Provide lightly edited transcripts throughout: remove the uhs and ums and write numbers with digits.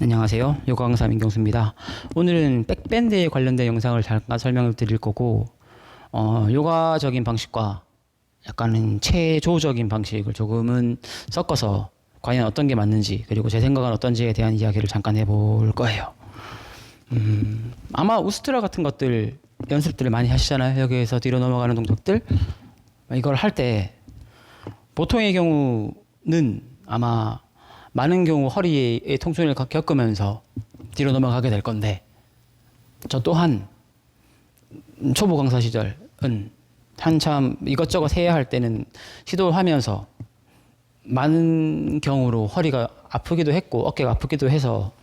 안녕하세요. 요가 강사 민경수입니다. 오늘은 백밴드에 관련된 영상을 잠깐 설명을 드릴 거고, 요가적인 방식과 약간은 체조적인 방식을 조금은 섞어서 과연 어떤 게 맞는지, 그리고 제 생각은 어떤지에 대한 이야기를 잠깐 해볼 거예요. 아마 우스트라 같은 것들 연습들을 많이 하시잖아요. 여기에서 뒤로 넘어가는 동작들. 이걸 할 때 보통의 경우는 아마 많은 경우 허리의 통증을 겪으면서 뒤로 넘어가게 될 건데, 저 또한 초보 강사 시절은 한참 이것저것 해야 할 때는 시도하면서 많은 경우로 허리가 아프기도 했고 어깨가 아프기도 해서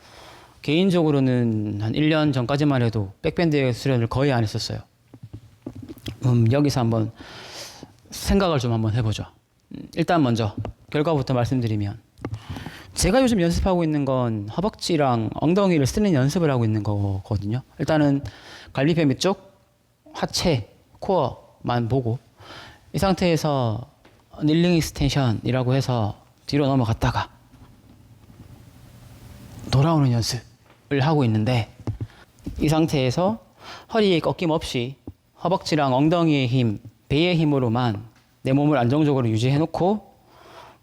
개인적으로는 한 1년 전까지만 해도 백밴드 수련을 거의 안 했었어요. 여기서 한번 생각을 좀 한번 해보죠. 일단 먼저 결과부터 말씀드리면, 제가 요즘 연습하고 있는 건 허벅지랑 엉덩이를 쓰는 연습을 하고 있는 거거든요. 일단은 갈비뼈 밑쪽, 하체, 코어만 보고 이 상태에서 닐링 익스텐션이라고 해서 뒤로 넘어갔다가 돌아오는 연습을 하고 있는데, 이 상태에서 허리에 꺾임 없이 허벅지랑 엉덩이의 힘, 배의 힘으로만 내 몸을 안정적으로 유지해 놓고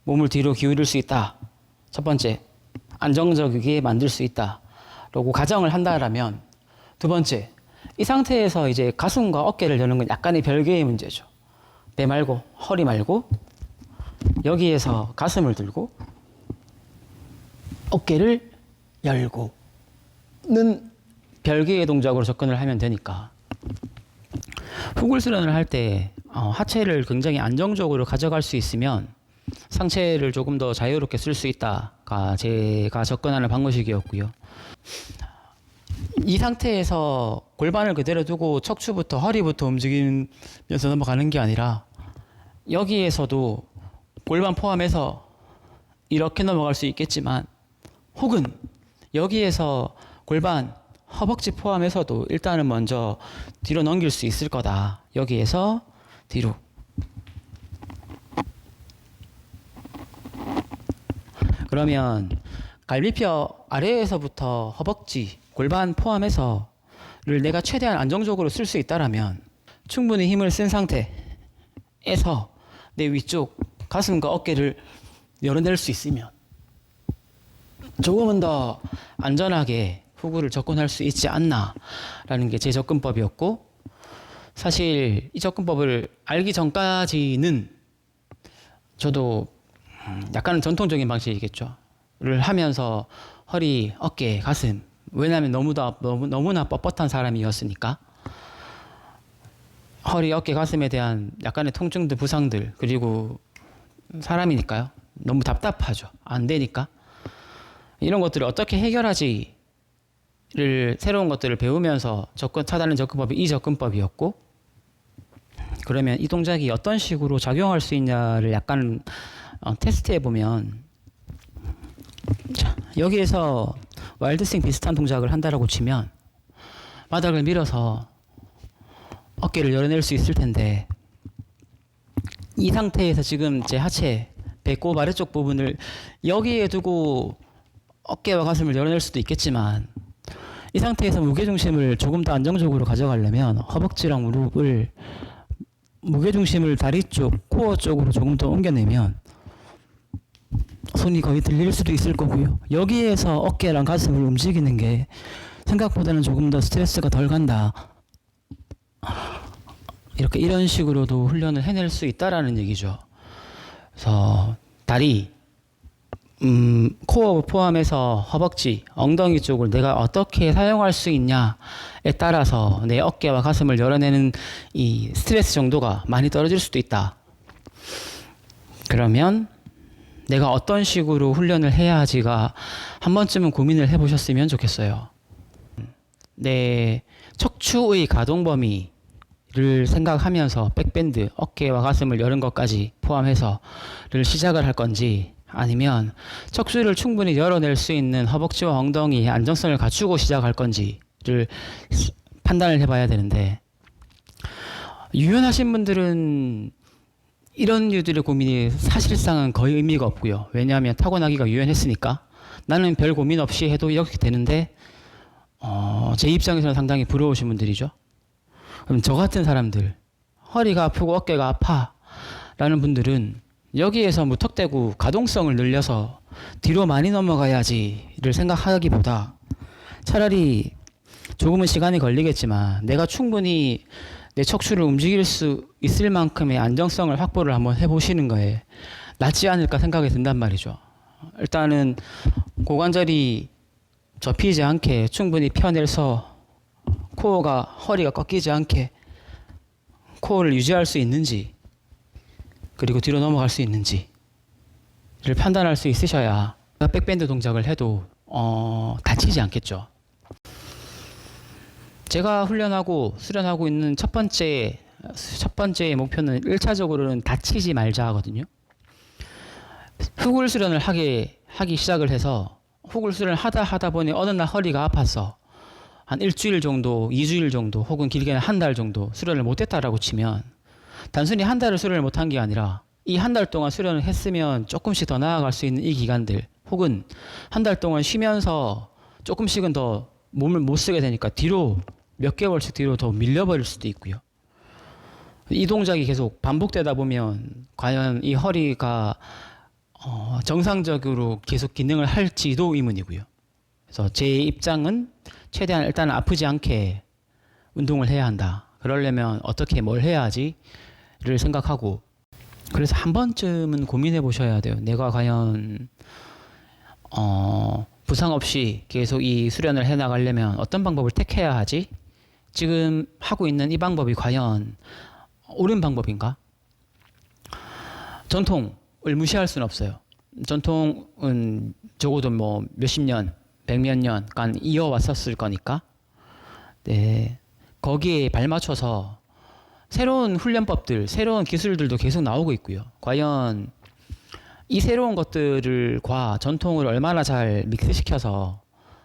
몸을 뒤로 기울일 수 있다. 첫 번째, 안정적이게 만들 수 있다 라고 가정을 한다라면, 두 번째, 이 상태에서 이제 가슴과 어깨를 여는 건 약간의 별개의 문제죠. 배 말고, 허리 말고, 여기에서 가슴을 들고 어깨를 열고는 별개의 동작으로 접근을 하면 되니까, 후굴 수련을 할 때 하체를 굉장히 안정적으로 가져갈 수 있으면 상체를 조금 더 자유롭게 쓸 수 있다가 제가 접근하는 방법이었고요. 이 상태에서 골반을 그대로 두고 척추부터 허리부터 움직이면서 넘어가는 게 아니라, 여기에서도 골반 포함해서 이렇게 넘어갈 수 있겠지만, 혹은 여기에서 골반, 허벅지 포함해서도 일단은 먼저 뒤로 넘길 수 있을 거다. 여기에서 뒤로. 그러면 갈비뼈 아래에서부터 허벅지, 골반 포함해서를 내가 최대한 안정적으로 쓸 수 있다라면, 충분히 힘을 쓴 상태에서 내 위쪽 가슴과 어깨를 열어낼 수 있으면 조금은 더 안전하게 후구를 접근할 수 있지 않나라는 게 제 접근법이었고, 사실 이 접근법을 알기 전까지는 저도 약간은 전통적인 방식이겠죠. 를 하면서 허리, 어깨, 가슴, 왜냐하면 너무나 뻣뻣한 사람이었으니까 허리, 어깨, 가슴에 대한 약간의 통증들, 부상들, 그리고 사람이니까요. 너무 답답하죠. 안 되니까. 이런 것들을 어떻게 해결하지를 새로운 것들을 배우면서 찾아낸 접근법이 이 접근법이었고, 그러면 이 동작이 어떤 식으로 작용할 수 있냐를 약간 테스트해 보면, 자, 여기에서 와일드스윙 비슷한 동작을 한다라고 치면 바닥을 밀어서 어깨를 열어낼 수 있을 텐데, 이 상태에서 지금 제 하체, 배꼽 아래쪽 부분을 여기에 두고 어깨와 가슴을 열어낼 수도 있겠지만, 이 상태에서 무게중심을 조금 더 안정적으로 가져가려면 허벅지랑 무릎을 무게중심을 다리 쪽, 코어 쪽으로 조금 더 옮겨내면 손이 거의 들릴 수도 있을 거고요. 여기에서 어깨랑 가슴을 움직이는 게 생각보다는 조금 더 스트레스가 덜 간다. 이런 식으로도 훈련을 해낼 수 있다라는 얘기죠. 그래서 다리, 코어 포함해서 허벅지, 엉덩이 쪽을 내가 어떻게 사용할 수 있냐에 따라서 내 어깨와 가슴을 열어내는 이 스트레스 정도가 많이 떨어질 수도 있다. 그러면 내가 어떤 식으로 훈련을 해야 하지가 한 번쯤은 고민을 해보셨으면 좋겠어요. 내 척추의 가동 범위를 생각하면서 백밴드, 어깨와 가슴을 여는 것까지 포함해서를 시작을 할 건지, 아니면 척추를 충분히 열어낼 수 있는 허벅지와 엉덩이의 안정성을 갖추고 시작할 건지를 판단을 해봐야 되는데, 유연하신 분들은 이런 류들의 고민이 사실상은 거의 의미가 없고요. 왜냐하면 타고나기가 유연했으니까 나는 별 고민 없이 해도 이렇게 되는데 제 입장에서는 상당히 부러우신 분들이죠. 그럼 저 같은 사람들, 허리가 아프고 어깨가 아파 라는 분들은 여기에서 무턱대고 가동성을 늘려서 뒤로 많이 넘어가야지를 생각하기보다 차라리 조금은 시간이 걸리겠지만 내가 충분히 내 척추를 움직일 수 있을 만큼의 안정성을 확보를 한번 해보시는 거에 낫지 않을까 생각이 든단 말이죠. 일단은 고관절이 접히지 않게 충분히 펴내서 코어가 허리가 꺾이지 않게 코어를 유지할 수 있는지 그리고 뒤로 넘어갈 수 있는지를 판단할 수 있으셔야 백밴드 동작을 해도 다치지 않겠죠. 제가 훈련하고 수련하고 있는 첫 번째 목표는 1차적으로는 다치지 말자 하거든요. 후굴 수련을 하기 시작을 해서 후굴 수련을 하다 보니 어느 날 허리가 아파서 한 일주일 정도, 2주일 정도 혹은 길게는 한 달 정도 수련을 못했다라고 치면 단순히 한 달을 수련을 못한 게 아니라 이 한 달 동안 수련을 했으면 조금씩 더 나아갈 수 있는 이 기간들 혹은 한 달 동안 쉬면서 조금씩은 더 몸을 못 쓰게 되니까 뒤로 몇 개월씩 뒤로 더 밀려버릴 수도 있고요. 이 동작이 계속 반복되다 보면 과연 이 허리가 정상적으로 계속 기능을 할지도 의문이고요. 그래서 제 입장은 최대한 일단 아프지 않게 운동을 해야 한다. 그러려면 어떻게 뭘 해야 하지를 생각하고 그래서 한 번쯤은 고민해 보셔야 돼요. 내가 과연 부상 없이 계속 이 수련을 해 나가려면 어떤 방법을 택해야 하지? 지금 하고 있는 이 방법이 과연 옳은 방법인가? 전통을 무시할 수는 없어요. 전통은 적어도 뭐 몇십 년, 백몇 년간 이어왔었을 거니까. 네. 거기에 발맞춰서 새로운 훈련법들, 새로운 기술들도 계속 나오고 있고요. 과연 이 새로운 것들과 전통을 얼마나 잘 믹스시켜서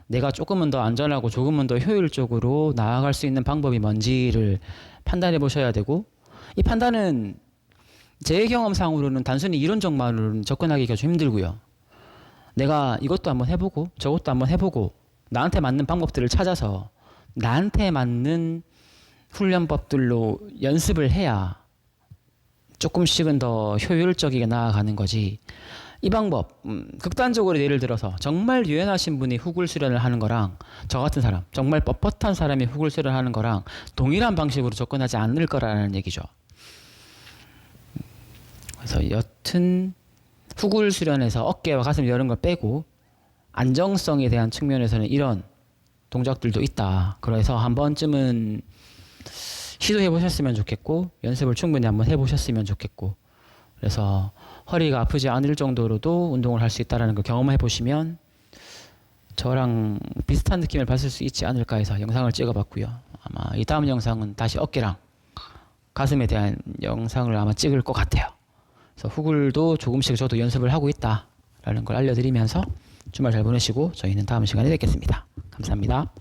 내가 조금은 더 안전하고 조금은 더 효율적으로 나아갈 수 있는 방법이 뭔지를 판단해 보셔야 되고 이 판단은 제 경험상으로는 단순히 이론적만으로는 접근하기가 좀 힘들고요. 내가 이것도 한번 해보고 저것도 한번 해보고 나한테 맞는 방법들을 찾아서 나한테 맞는 훈련법들로 연습을 해야 조금씩은 더 효율적이게 나아가는 거지. 이 방법, 극단적으로 예를 들어서 정말 유연하신 분이 후굴 수련을 하는 거랑 저 같은 사람, 정말 뻣뻣한 사람이 후굴 수련을 하는 거랑 동일한 방식으로 접근하지 않을 거라는 얘기죠. 그래서 여튼 후굴 수련에서 어깨와 가슴 이런 걸 빼고 안정성에 대한 측면에서는 이런 동작들도 있다. 그래서 한 번쯤은 시도해 보셨으면 좋겠고 연습을 충분히 한번 해 보셨으면 좋겠고 그래서 허리가 아프지 않을 정도로도 운동을 할 수 있다는 걸 경험해 보시면 저랑 비슷한 느낌을 받을 수 있지 않을까 해서 영상을 찍어 봤고요. 아마 이 다음 영상은 다시 어깨랑 가슴에 대한 영상을 아마 찍을 것 같아요. 그래서 후굴도 조금씩 저도 연습을 하고 있다라는 걸 알려드리면서 주말 잘 보내시고 저희는 다음 시간에 뵙겠습니다. 감사합니다.